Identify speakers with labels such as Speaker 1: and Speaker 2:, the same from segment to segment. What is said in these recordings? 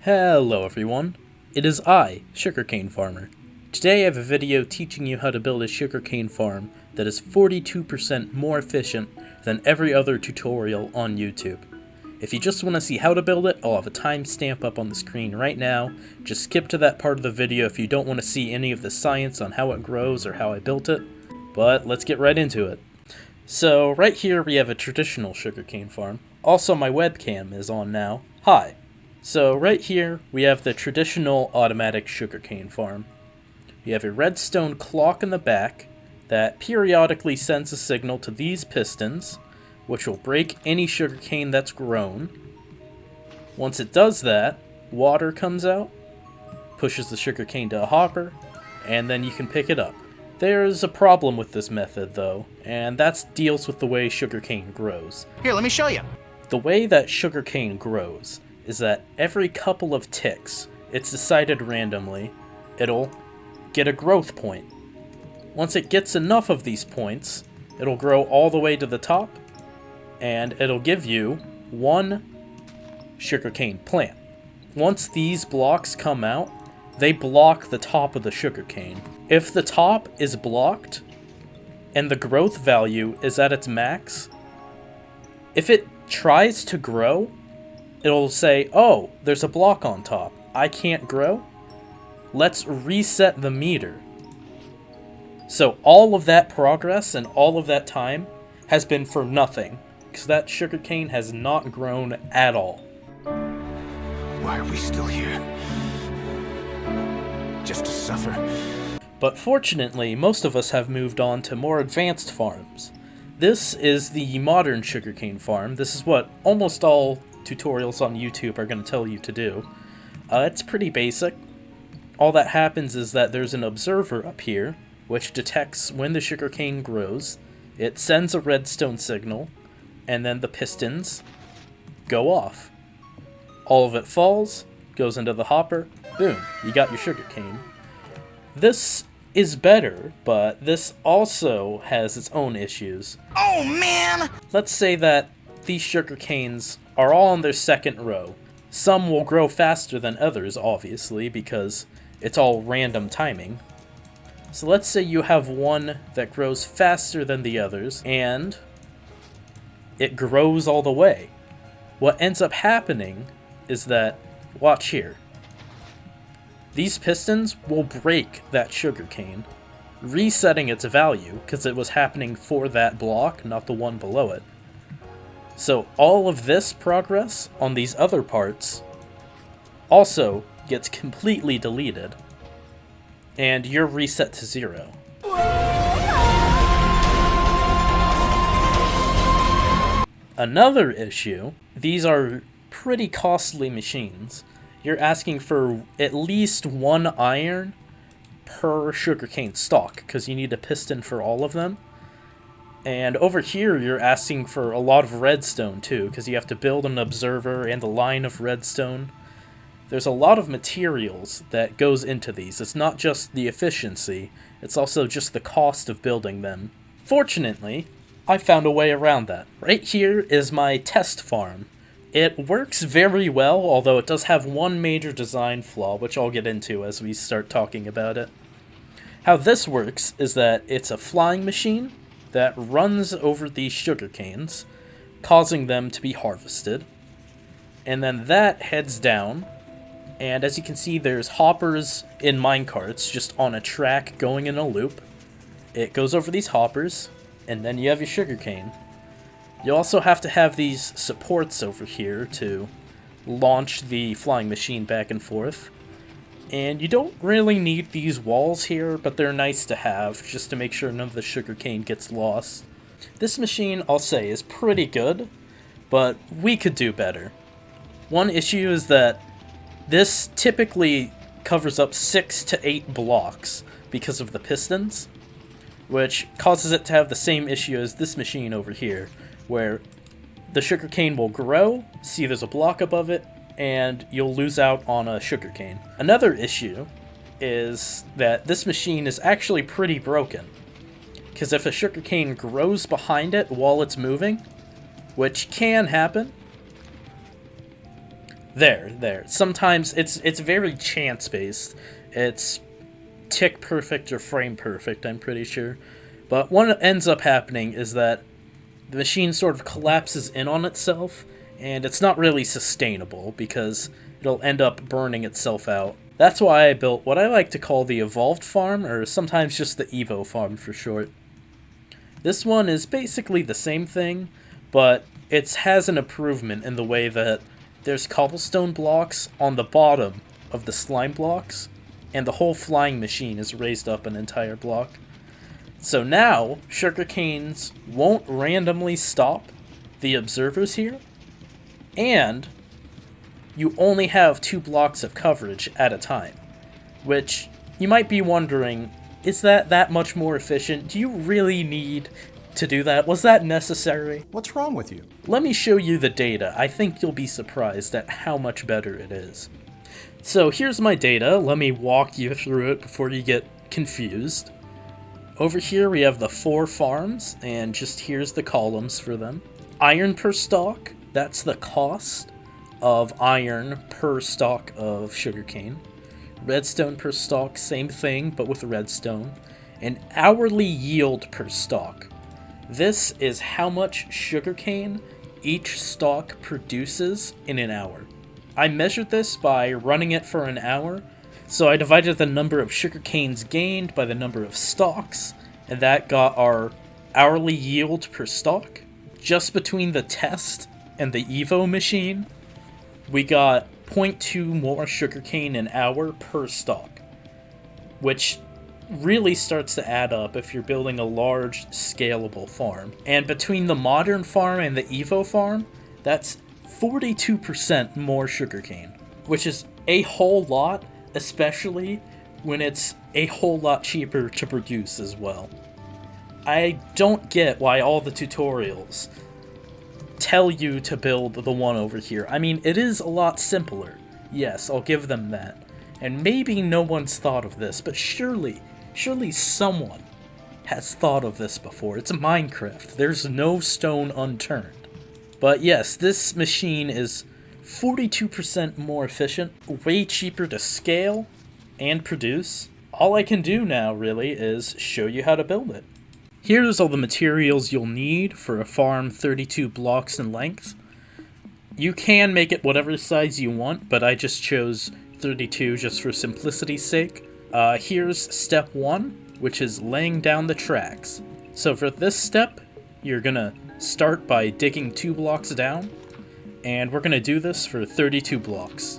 Speaker 1: Hello everyone, it is I, Sugarcane Farmer. Today I have a video teaching you how to build a sugarcane farm that is 42% more efficient than every other tutorial on YouTube. If you just want to see how to build it, I'll have a timestamp up on the screen right now. Just skip to that part of the video if you don't want to see any of the science on how it grows or how I built it. But let's get right into it. So right here we have a traditional sugarcane farm. Also my webcam is on now. Hi. So right here, we have the traditional automatic sugarcane farm. You have a redstone clock in the back that periodically sends a signal to these pistons, which will break any sugarcane that's grown. Once it does that, water comes out, pushes the sugarcane to a hopper, and then you can pick it up. There's a problem with this method though, and that deals with the way sugarcane grows.
Speaker 2: Here, let me show you.
Speaker 1: The way that sugarcane grows is that every couple of ticks, it's decided randomly, it'll get a growth point. Once it gets enough of these points, it'll grow all the way to the top, and it'll give you one sugarcane plant. Once these blocks come out, they block the top of the sugarcane. If the top is blocked, and the growth value is at its max, if it tries to grow, it'll say, oh, there's a block on top. I can't grow. Let's reset the meter. So all of that progress and all of that time has been for nothing, because that sugarcane has not grown at all.
Speaker 2: Why are we still here? Just to suffer?
Speaker 1: But fortunately, most of us have moved on to more advanced farms. This is the modern sugarcane farm. This is what almost all tutorials on YouTube are going to tell you to do. It's pretty basic. All that happens is that there's an observer up here, which detects when the sugarcane grows. It sends a redstone signal, and then the pistons go off. All of it falls, goes into the hopper, boom, you got your sugarcane. This is better, but this also has its own issues.
Speaker 2: Oh man!
Speaker 1: Let's say that these sugarcanes are all on their second row. Some will grow faster than others, obviously, because it's all random timing. So let's say you have one that grows faster than the others, and it grows all the way. What ends up happening is that, watch here, these pistons will break that sugarcane, resetting its value, because it was happening for that block, not the one below it. So all of this progress on these other parts also gets completely deleted, and you're reset to 0. Another issue, these are pretty costly machines. You're asking for at least 1 iron per sugarcane stalk, because you need a piston for all of them. And over here, you're asking for a lot of redstone, too, because you have to build an observer and a line of redstone. There's a lot of materials that goes into these. It's not just the efficiency, it's also just the cost of building them. Fortunately, I found a way around that. Right here is my test farm. It works very well, although it does have one major design flaw, which I'll get into as we start talking about it. How this works is that it's a flying machine that runs over these sugarcanes, causing them to be harvested. And then that heads down, and as you can see, there's hoppers in minecarts just on a track going in a loop. It goes over these hoppers, and then you have your sugarcane. You also have to have these supports over here to launch the flying machine back and forth. And you don't really need these walls here, but they're nice to have, just to make sure none of the sugarcane gets lost. This machine, I'll say, is pretty good, but we could do better. One issue is that this typically covers up 6 to 8 blocks because of the pistons, which causes it to have the same issue as this machine over here, where the sugarcane will grow, see there's a block above it, and you'll lose out on a sugarcane. Another issue is that this machine is actually pretty broken, because if a sugarcane grows behind it while it's moving, which can happen, There. Sometimes it's very chance based. It's tick perfect or frame perfect, I'm pretty sure. But what ends up happening is that the machine sort of collapses in on itself, and it's not really sustainable because it'll end up burning itself out. That's why I built what I like to call the Evolved Farm, or sometimes just the Evo Farm for short. This one is basically the same thing, but it has an improvement in the way that there's cobblestone blocks on the bottom of the slime blocks, and the whole flying machine is raised up an entire block. So now, sugarcanes won't randomly stop the observers here, and you only have 2 blocks of coverage at a time, which you might be wondering, is that much more efficient? Do you really need to do that? Was that necessary?
Speaker 3: What's wrong with you?
Speaker 1: Let me show you the data. I think you'll be surprised at how much better it is. So here's my data. Let me walk you through it before you get confused. Over here we have the 4 farms, and just here's the columns for them. Iron per stalk, that's the cost of iron per stalk of sugarcane. Redstone per stalk, same thing, but with redstone. And hourly yield per stalk. This is how much sugarcane each stalk produces in an hour. I measured this by running it for an hour, so I divided the number of sugarcanes gained by the number of stalks, and that got our hourly yield per stalk. Just between the test and the Evo machine, we got 0.2 more sugarcane an hour per stalk, which really starts to add up if you're building a large, scalable farm. And between the modern farm and the Evo farm, that's 42% more sugarcane, which is a whole lot, especially when it's a whole lot cheaper to produce as well. I don't get why all the tutorials tell you to build the one over here. I mean, it is a lot simpler. Yes, I'll give them that. And maybe no one's thought of this, but surely someone has thought of this before. It's Minecraft. There's no stone unturned. But yes, this machine is 42% more efficient, way cheaper to scale and produce. All I can do now, really, is show you how to build it. Here's all the materials you'll need for a farm 32 blocks in length. You can make it whatever size you want, but I just chose 32 just for simplicity's sake. Here's step 1, which is laying down the tracks. So for this step, you're gonna start by digging 2 blocks down, and we're gonna do this for 32 blocks.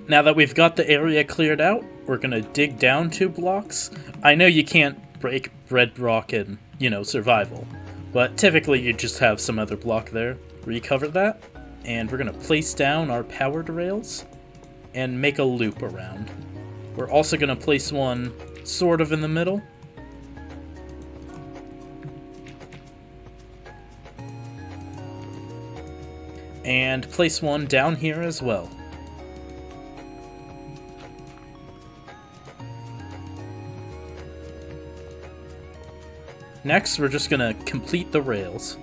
Speaker 1: Now that we've got the area cleared out, we're gonna dig down 2 blocks. I know you can't break bedrock in, survival, but typically you just have some other block there. Recover that, and we're gonna place down our powered rails and make a loop around. We're also gonna place one sort of in the middle. And place one down here as well. Next, we're just gonna complete the rails.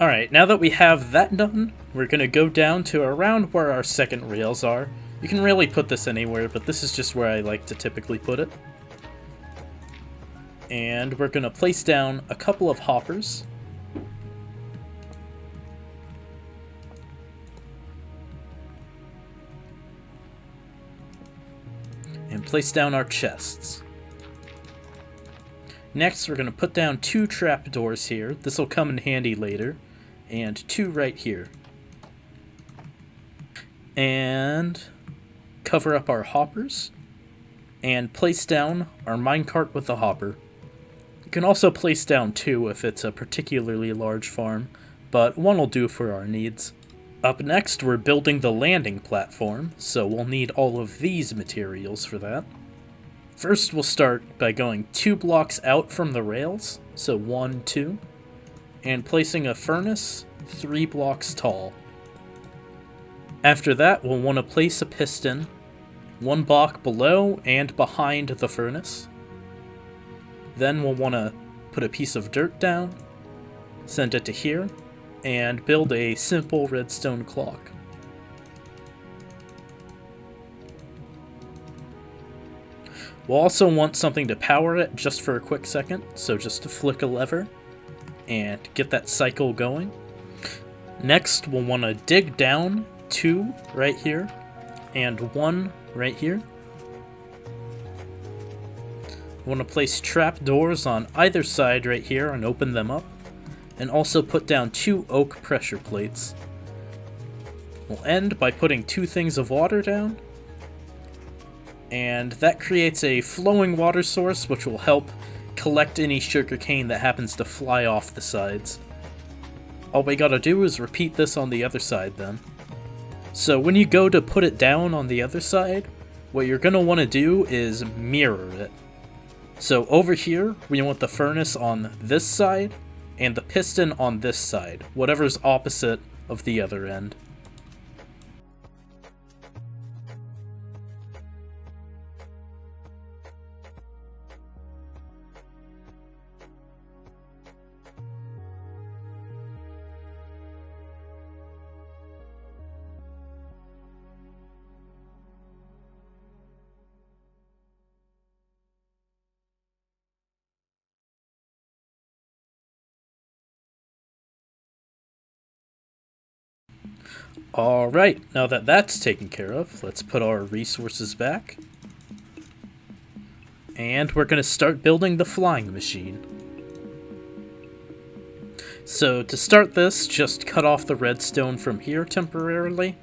Speaker 1: Alright, now that we have that done, we're gonna go down to around where our second rails are. You can really put this anywhere, but this is just where I like to typically put it. And we're gonna place down a couple of hoppers. And place down our chests. Next, we're gonna put down 2 trapdoors here. This will come in handy later. And 2 right here. And cover up our hoppers. And place down our minecart with the hopper. You can also place down 2 if it's a particularly large farm, but 1 will do for our needs. Up next, we're building the landing platform, so we'll need all of these materials for that. First, we'll start by going 2 blocks out from the rails, so 1, 2, and placing a furnace 3 blocks tall. After that, we'll want to place a piston one block below and behind the furnace. Then we'll want to put a piece of dirt down, send it to here, and build a simple redstone clock. We'll also want something to power it just for a quick second, so just to flick a lever and get that cycle going. Next, we'll want to dig down 2 right here and 1 right here. We want to place trap doors on either side right here and open them up, and also put down 2 oak pressure plates. We'll end by putting 2 things of water down, and that creates a flowing water source which will help collect any sugarcane that happens to fly off the sides. All we gotta do is repeat this on the other side then. So when you go to put it down on the other side, what you're gonna want to do is mirror it. So over here, we want the furnace on this side, and the piston on this side, whatever's opposite of the other end. Alright, now that that's taken care of, let's put our resources back. And we're going to start building the flying machine. So to start this, just cut off the redstone from here temporarily,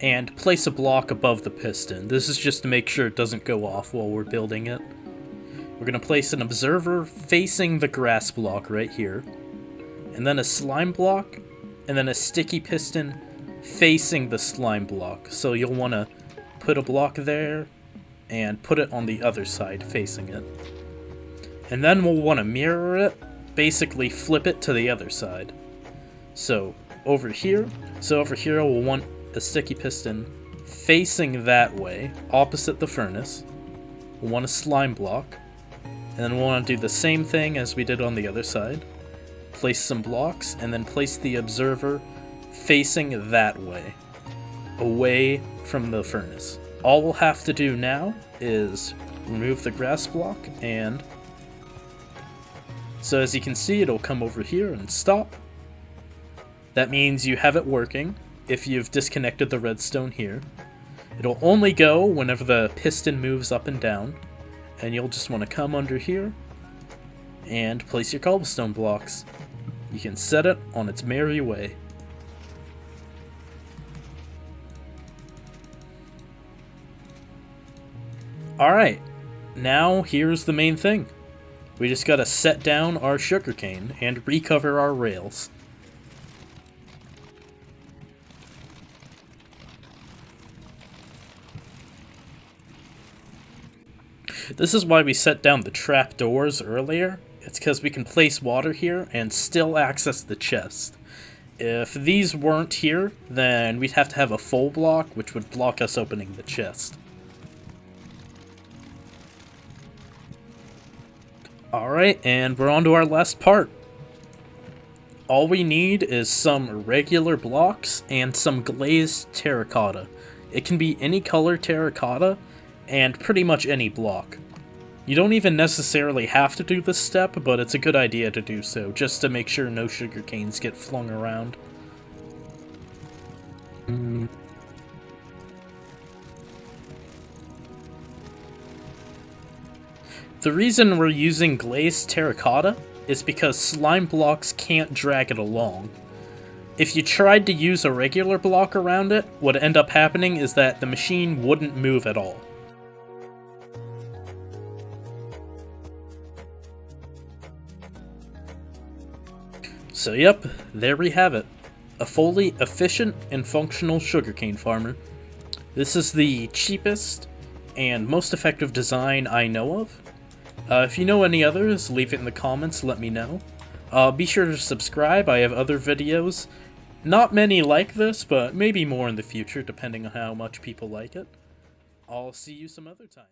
Speaker 1: and place a block above the piston. This is just to make sure it doesn't go off while we're building it. We're going to place an observer facing the grass block right here, and then a slime block, and then a sticky piston facing the slime block. So you'll want to put a block there and put it on the other side facing it. And then we'll want to mirror it, basically flip it to the other side. So over here we'll want a sticky piston facing that way, opposite the furnace. We'll want a slime block, and then we'll want to do the same thing as we did on the other side. Place some blocks, and then place the observer facing that way, away from the furnace. All we'll have to do now is remove the grass block, and so as you can see, it'll come over here and stop. That means you have it working if you've disconnected the redstone here. It'll only go whenever the piston moves up and down, and you'll just want to come under here and place your cobblestone blocks. You can set it on its merry way. Alright, now here's the main thing. We just gotta set down our sugarcane and recover our rails. This is why we set down the trap doors earlier. It's because we can place water here and still access the chest. If these weren't here, then we'd have to have a full block, which would block us opening the chest. Alright, and we're on to our last part. All we need is some regular blocks and some glazed terracotta. It can be any color terracotta, and pretty much any block. You don't even necessarily have to do this step, but it's a good idea to do so, just to make sure no sugar canes get flung around. The reason we're using glazed terracotta is because slime blocks can't drag it along. If you tried to use a regular block around it, what would end up happening is that the machine wouldn't move at all. So yep, there we have it. A fully efficient and functional sugarcane farmer. This is the cheapest and most effective design I know of. If you know any others, leave it in the comments, let me know. Be sure to subscribe, I have other videos. Not many like this, but maybe more in the future, depending on how much people like it. I'll see you some other time.